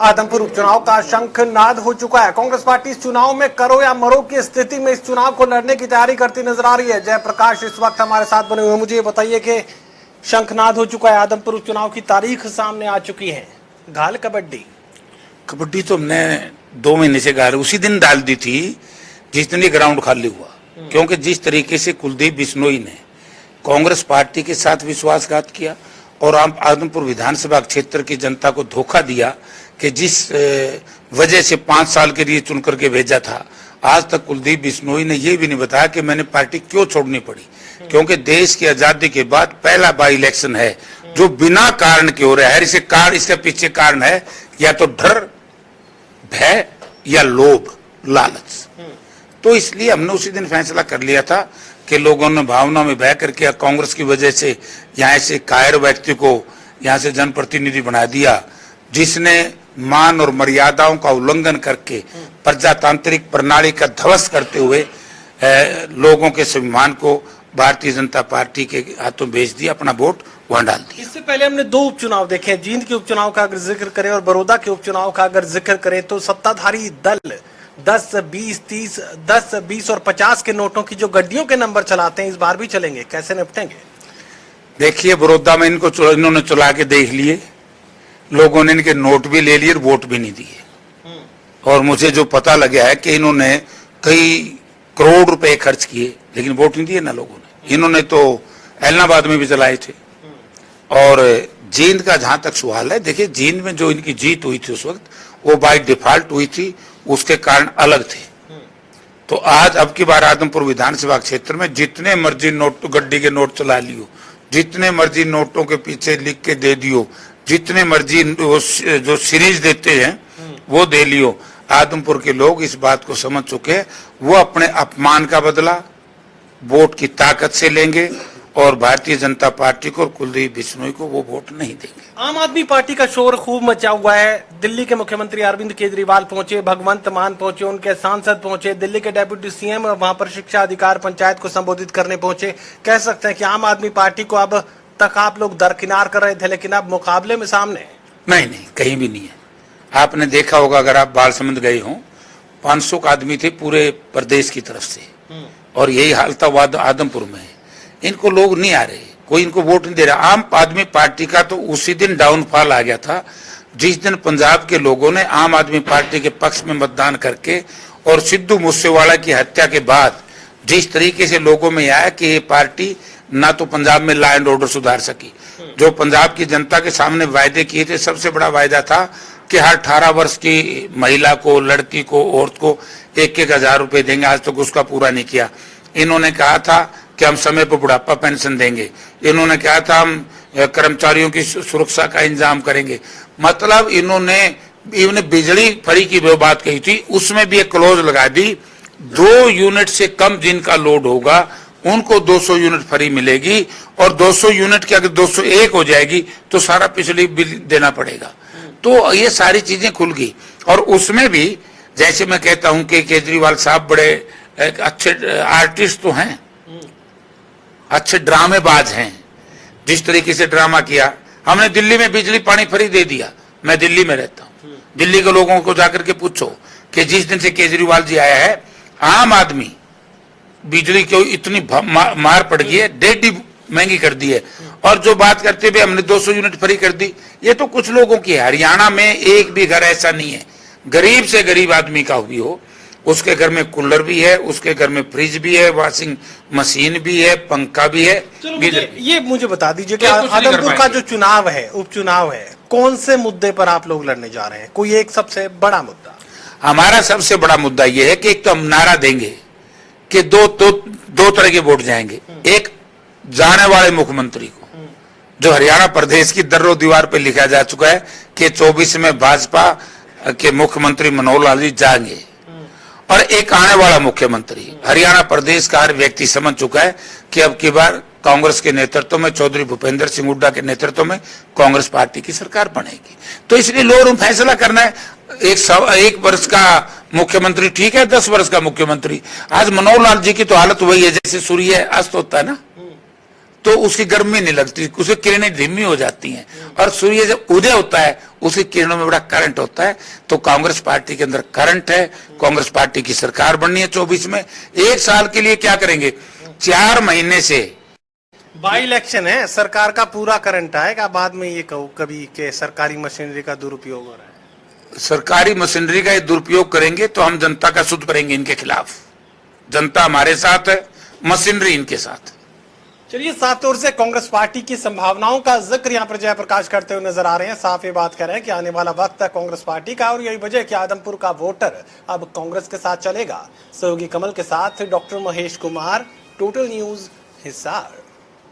आदमपुर उपचुनाव का शंखनाद हो चुका है। कांग्रेस पार्टी इस चुनाव में करो या मरो की स्थिति में इस चुनाव को लड़ने की तैयारी करती नजर आ रही है। जयप्रकाश इस वक्त हमारे साथ बने हुए, मुझे ये बताइए कि शंखनाद हो चुका है, आदमपुर उपचुनाव की तारीख सामने आ चुकी है। घाल कबड्डी तो हमने 2 महीने से घाल उसी दिन डाल दी थी जिस दिन ये ग्राउंड खाली हुआ, क्योंकि जिस तरीके से कुलदीप बिश्नोई ने कांग्रेस पार्टी के साथ विश्वासघात किया और आदमपुर विधानसभा क्षेत्र की जनता को धोखा दिया कि जिस वजह से 5 साल के लिए चुन करके भेजा था, आज तक कुलदीप बिश्नोई ने यह भी नहीं बताया कि मैंने पार्टी क्यों छोड़नी पड़ी। क्योंकि देश की आजादी के बाद पहला बाई इलेक्शन है जो बिना कारण के हो रहा है। इसके पीछे कारण है या तो डर, भय या लोभ, लालच। तो इसलिए हमने उसी दिन फैसला कर लिया था कि लोगों ने भावना में बह करके कांग्रेस की वजह से यहाँ से कायर व्यक्ति को यहाँ से जनप्रतिनिधि बना दिया, जिसने मान और मर्यादाओं का उल्लंघन करके प्रजातांत्रिक प्रणाली का ध्वस्त करते हुए लोगों के स्वाभिमान को भारतीय जनता पार्टी के हाथों भेज दिया, अपना वोट वहां डाल दिया। इससे पहले हमने 2 उपचुनाव देखे। जींद के उपचुनाव का अगर जिक्र करें और बड़ौदा के उपचुनाव का अगर जिक्र करें तो सत्ताधारी दल 10, 20, 30, 10, 20 और 50 के नोटों की जो गड्डियों के नंबर चलाते हैं, इस बार भी चलेंगे, कैसे निपटेंगे? देखिए, बड़ौदा में इन्होंने चला के देख लिए, लोगों ने इनके नोट भी ले लिए और वोट भी नहीं दिए। और मुझे जो पता लगा है कि इन्होंने कई करोड़ रुपए खर्च किए लेकिन वोट नहीं दिए ना लोगों ने। इन्होंने तो इलाहाबाद में भी चलाए थे। और जींद का जहां तक सवाल है, देखिए जींद में जो इनकी जीत हुई थी उस वक्त वो बाय डिफॉल्ट हुई थी, उसके कारण अलग थे। तो आज अब की बार आदमपुर विधानसभा क्षेत्र में जितने मर्जी नोट गड्डी के नोट चला लियो, जितने मर्जी नोटों के पीछे लिख के दे दियो, जितने मर्जी जो सीरीज देते हैं वो दे लियो। आदमपुर के लोग इस बात को समझ चुके हैं, वो अपने अपमान का बदला वोट की ताकत से लेंगे और भारतीय जनता पार्टी को और कुलदीप बिश्नोई को वो वोट नहीं देंगे। आम आदमी पार्टी का शोर खूब मचा हुआ है। दिल्ली के मुख्यमंत्री अरविंद केजरीवाल पहुंचे, भगवंत मान पहुंचे, उनके सांसद पहुंचे, दिल्ली के डेप्यूटी सीएम वहां पर शिक्षा अधिकार पंचायत को संबोधित करने पहुंचे। कह सकते हैं कि आम आदमी पार्टी को अब तक आप लोग दरकिनार कर रहे थे, लेकिन अब मुकाबले में सामने नहीं, कहीं भी नहीं है। आपने देखा होगा, अगर आप बालसमंद गए हो, 500 आदमी थे पूरे प्रदेश की तरफ से, और यही हाल था आदमपुर में। इनको लोग नहीं आ रहे, कोई इनको वोट नहीं दे रहा। आम आदमी पार्टी का तो उसी दिन डाउनफॉल आ गया था जिस दिन पंजाब के लोगों ने आम आदमी पार्टी के पक्ष में मतदान करके और सिद्धू मूसेवाला की हत्या के बाद जिस तरीके से लोगों में आया कि ये पार्टी ना तो पंजाब में लॉ एंड ऑर्डर सुधार सकी। जो पंजाब की जनता के सामने वायदे किए थे, सबसे बड़ा वायदा था कि हर 18 वर्ष की महिला को, लड़की को, औरत को 1-1 हजार रुपए देंगे। आज तक उसका पूरा नहीं किया। इन्होंने कहा था कि हम समय पर बुढ़ापा पेंशन देंगे। इन्होंने कहा था हम कर्मचारियों की सुरक्षा का इंतजाम करेंगे। मतलब इन्होंने बिजली फ्री की जो बात कही थी उसमें भी एक क्लोज लगा दी, 2 यूनिट से कम जिनका लोड होगा उनको 200 यूनिट फ्री मिलेगी, और 200 यूनिट की अगर 201 हो जाएगी तो सारा बिजली बिल देना पड़ेगा। तो ये सारी चीजें खुल गई। और उसमें भी जैसे मैं कहता हूं कि केजरीवाल साहब बड़े अच्छे आर्टिस्ट तो हैं, अच्छे ड्रामेबाज हैं। जिस तरीके से ड्रामा किया, हमने दिल्ली में बिजली पानी फ्री दे दिया। मैं दिल्ली में रहता हूं, दिल्ली के लोगों को जाकर के पूछो कि जिस दिन से केजरीवाल जी आया है, आम आदमी बिजली को इतनी मार पड़ गई है, 1.5 महंगी कर दी है। और जो बात करते हुए हमने 200 यूनिट फ्री कर दी, ये तो कुछ लोगों की है। हरियाणा में एक भी घर ऐसा नहीं है, गरीब से गरीब आदमी का भी हो, उसके घर में कूलर भी है, उसके घर में फ्रिज भी है, वॉशिंग मशीन भी है, पंखा भी है। ये मुझे बता दीजिए कि आदमपुर का जो चुनाव है, उपचुनाव है, कौन से मुद्दे पर आप लोग लड़ने जा रहे हैं? कोई एक सबसे बड़ा मुद्दा? हमारा सबसे बड़ा मुद्दा यह है कि एक तो हम नारा देंगे कि दो तरह के वोट जाएंगे। एक जाने वाले मुख्यमंत्री को, जो हरियाणा प्रदेश की दर्रो दीवार पर लिखा जा चुका है कि 24 में भाजपा के मुख्यमंत्री मनोहर लाल जी जाएंगे। और एक आने वाला मुख्यमंत्री, हरियाणा प्रदेश का हर व्यक्ति समझ चुका है कि अब की बार कांग्रेस के नेतृत्व में, चौधरी भूपेंद्र सिंह हुड्डा के नेतृत्व में कांग्रेस पार्टी की सरकार बनेगी। तो इसलिए लोगों को फैसला करना है, 1 वर्ष का मुख्यमंत्री ठीक है, 10 वर्ष का मुख्यमंत्री। आज मनोहर लाल जी की तो हालत वही है जैसे सूर्य अस्त होता है ना, तो उसकी गर्मी नहीं लगती, उसकी किरणें धीमी हो जाती हैं, और सूर्य जब उदय होता है उसकी किरणों में बड़ा करंट होता है। तो कांग्रेस पार्टी के अंदर करंट है, कांग्रेस पार्टी की सरकार बननी है 24 में। 1 साल के लिए क्या करेंगे, 4 महीने से बाई इलेक्शन है, सरकार का पूरा करंट आएगा, बाद में ये कहूँ कभी के सरकारी मशीनरी का दुरुपयोग हो रहा है। सरकारी मशीनरी का ये दुरुपयोग करेंगे तो हम जनता का सुध करेंगे इनके खिलाफ। जनता हमारे साथ है, मशीनरी इनके साथ। चलिए, साफ तौर से कांग्रेस पार्टी की संभावनाओं का जिक्र यहाँ पर जयप्रकाश करते हुए नजर आ रहे हैं। साफ ये बात कर रहे हैं कि आने वाला वक्त है कांग्रेस पार्टी का, और यही वजह है कि आदमपुर का वोटर अब कांग्रेस के साथ चलेगा। सहयोगी कमल के साथ doctor Mahesh Kumar, total news, Hisar.